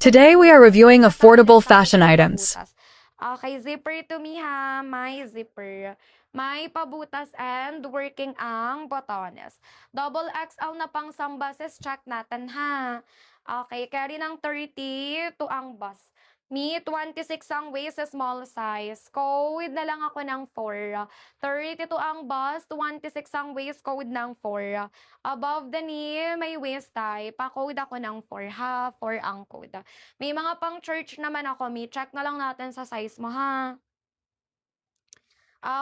Today we are reviewing affordable fashion items. Okay, zipper to me ha. May zipper. May pabutas and working ang botones. Double XL na pang sambases, check natin ha. Okay, carry ng 30 to ang bus. Me, 26 ang waist, small size. Code na lang ako ng 4. 32 ang bus, 26 ang waist, code ng 4. Above the knee, may waist tie. Pa-code ako ng 4 ha. 4 ang code. May mga pang church naman ako, may check na lang natin sa size mo ha.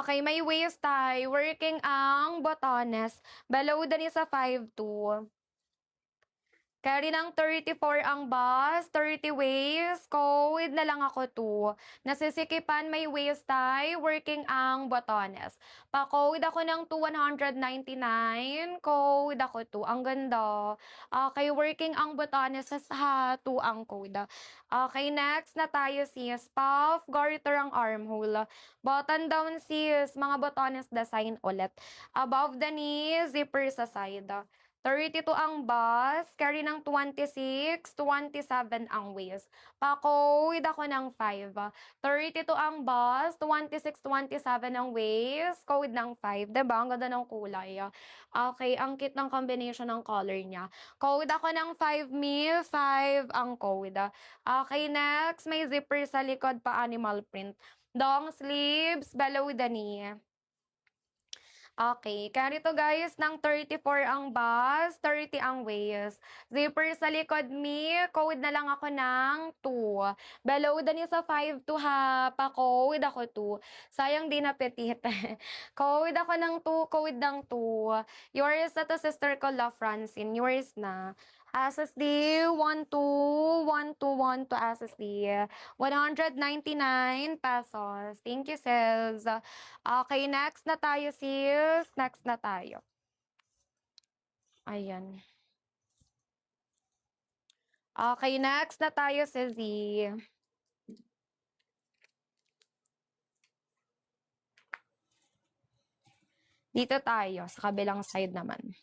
Okay, may waist tie, working ang botones. Below the knee sa 5'2". Carry ng 34 ang bus, 30 waist, code na lang ako 2. Nasisikipan may waist tie, working ang botones. Pa-code ako ng 2,199, code ako 2. Ang ganda. Okay, working ang botones sa 2 ang code. Okay, next na tayo sis. Puff, garter ang armhole. Button down sis, mga botones design ulit. Above the knee, zipper sa side. 32 ang bus, carry ng 26, 27 ang waist. Pa-code ako ng 5. 32 ang bus, 26, 27 ang waist, code ng 5. Diba? Ang ganda ng kulay. Okay, ang cute ng combination ng color niya. Code ako ng 5 mil, 5 ang code. Okay, next, may zipper sa likod pa animal print. Long sleeves, below the knee. Okay, carry to guys ng 34 ang bus, 30 ang waist. Zipper sa likod me, code na lang ako ng 2. Below the knee sa 5'2" ha, pa-code ako 2. Sayang di na petit. Code ako ng 2, code ng 2. Yours na to sister ko, La Francine, yours na. SSD 12 to SSD 199 pesos. Thank you sis. Okay, next na tayo sis. Next na tayo. Ayan. Okay, next na tayo sis. Dito tayo, sa kabilang side naman.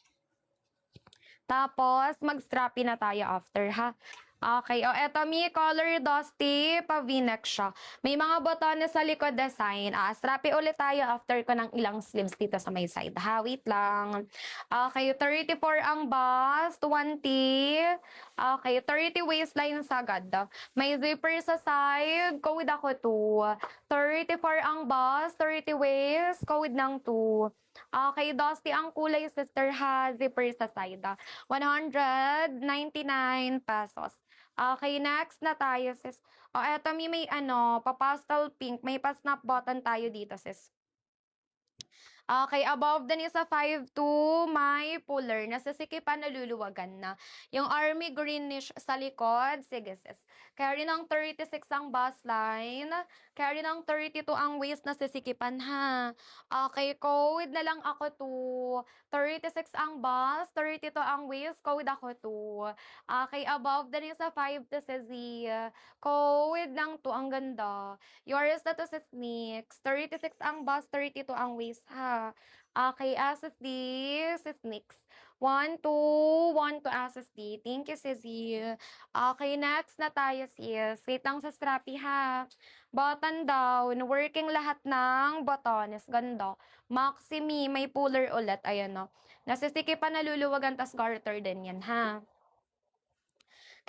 Tapos, mag-strappy na tayo after, ha? Okay, eto mi, color dusty, pa-v-neck siya. May mga botones sa likod design. Strappy ulit tayo after ko ng ilang sleeves dito sa may side, ha? Wait lang. Okay, 34 ang bust, 20. Okay, 30 waistline sagad. May zipper sa side, code ako 2. 34 ang bust, 30 waist, code ng 2. Okay, dusty ang kulay sister ha, zipper sa side. 199 pesos. Okay, next na tayo sis. Eto may pa-pastel pink, may pa-snap button tayo dito sis. Okay, above the knee sa 5'2", may puller. Nasisikipan, naluluwagan na. Yung army greenish sa likod, sige sis. Carry ng 36 ang bust line. Carry ng 32 ang waist, nasisikipan ha. Okay, code na lang ako 2. 36 ang bust, 32 ang waist, code ako 2. Okay, above the knee sa 5 to sa Z. Code ng 2, ang ganda. Yours na to sa sneaks. 36 ang bust, 32 ang waist ha. Okay, SSD, sis Nix. 1, 2, 1 to SSD. Thank you, Sissy. Okay, next na tayo, sis. Wait lang sa strappy, ha. Button down. Working lahat ng botones. Ganda. Maximi, may puller ulit. Ayan, no. Nasistiki pa, naluluwagan, tas garter din yan, ha.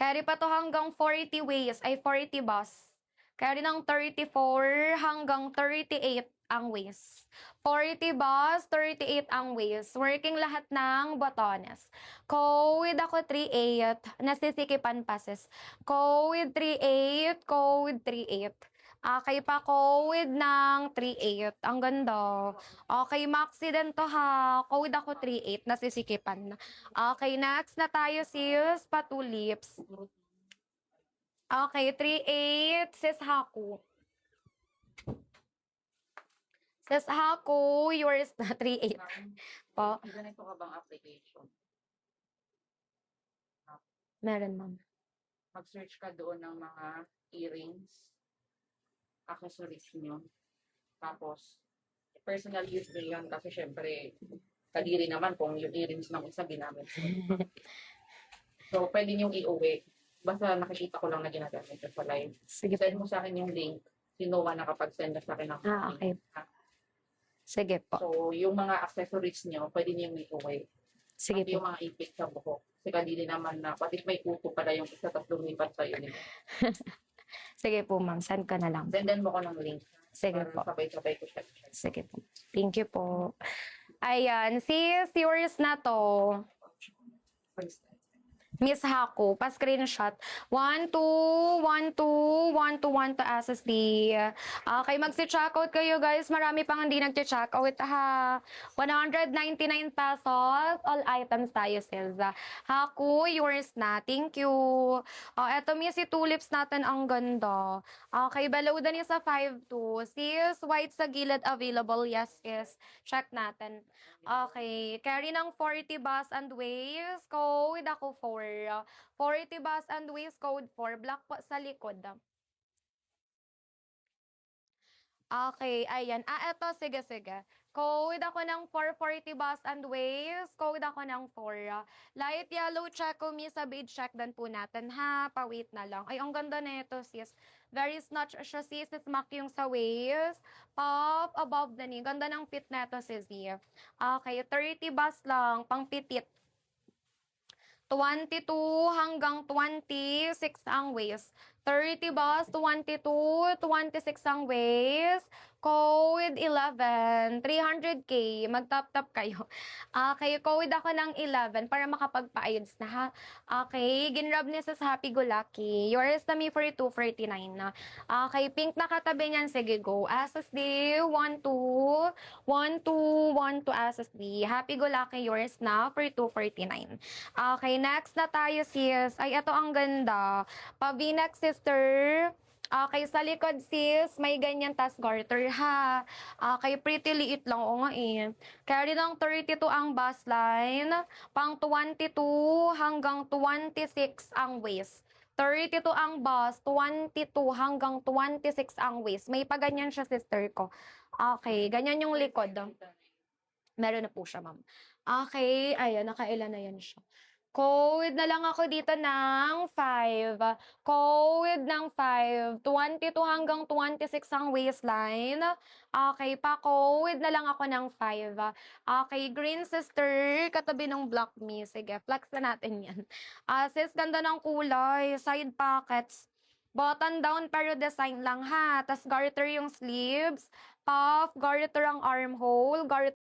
Carry pa to hanggang 40 waist, ay 40 bus. Carry ng 34 hanggang 38 ang waist. 40 bus, 38 ang waist. Working lahat ng botones. Code ako 38, nasisikipan pases. Code 38, code 38. Okay pa, code ng 38. Ang ganda. Okay, maxi din to ha. Code ako 38, nasisikipan. Okay, next na tayo sis, patulips. Okay, 38, sis Haku. Sis Haku, yours na 38. Po. Ganito ka bang application? Meron, ma'am. Mag-search ka doon ng mga earrings, accessories nyo. Tapos, personal use nyo yun kasi syempre, kadiri naman kung yung earrings ng isa ginamit. So, pwede nyo i-uwi. Basta nakikita ko lang na ginagamit ko sa live. Sige Send po. mo sa akin yung link. Sino ka nakapag-send na sa akin ng Okay. link. Ha? Sige po. So, yung mga accessories nyo, pwede niyo yung away. Sige Pati yung po. mga ipit sa buhok. Kasi kadili naman na, pati may kuko pala yung isa tapos lumipat sa'yo nila. Sige po, ma'am. Send ko na lang. Sendan mo ko ng link. Sige Para po. sabay-sabay ko siya. Sige po. Thank you po. Ayan. Sis, yours na to. Miss Haku, pa-screenshot. 1, 2, 1, 2, 1, 2, 1 to SSD. Okay, magsi-checkout kayo guys. Marami pang hindi nag-checkout ha. 199 pesos. All items tayo sis. Haku, yours na. Thank you. Eto Miss, si tulips natin ang ganda. Okay, below din yung sa 5.2. Sis, white sa gilid available. Yes, sis. Check natin. Okay, carry ng 40 bus and waist, code ako 4. 40 bus and waist, code 4. Black po sa likod. Okay, ayan. Eto, sige. Code ako ng 440 bus and waist, code ako ng 4. Light yellow check ko, Miss, sa beige check din po natin, ha? Pa-wait na lang. Ay, ang ganda na ito, sis. Very snatch siya, sis. Smack yung sa waist. Pop, above the knee. Ganda ng fit na ito, sis. Okay, 30 bus lang, pang pitit. 22 hanggang 26 ang waist. 30 bus, 22, 26 ang waist. Code 11, 300k. Mag-tap-tap kayo. Okay, code ako ng 11 para makapagpa-ayos na ha. Okay, ginrab niya sa Happy Go Lucky. Yours na me for 249 na. Okay, pink na katabi niyan. Sige, go. SSD, 1, 2, 1, 2, 1, 2 SSD. Happy Go Lucky, yours na for 249. Okay, next na tayo sis. Ay, ito ang ganda. Pa-V-neck sister. Okay, sa likod sis, may ganyan tas garter ha. Okay, pretty liit lang. O nga eh. Carry ng 32 ang bust line. Pang 22 hanggang 26 ang waist. 32 ang bust, 22 hanggang 26 ang waist. May pa ganyan siya sister ko. Okay, ganyan yung likod. Meron na po siya, ma'am. Okay, ayan, nakailan na yan siya. Code na lang ako dito ng 5. Code ng 5. 22 hanggang 26 ang waistline. Okay, pa-code na lang ako ng 5. Okay, green sister, katabi ng black me. Sige, flex na natin yan. Sis, ganda ng kulay. Side pockets. Button down pero design lang ha. Tas garter yung sleeves. Puff, garter ang armhole. Garter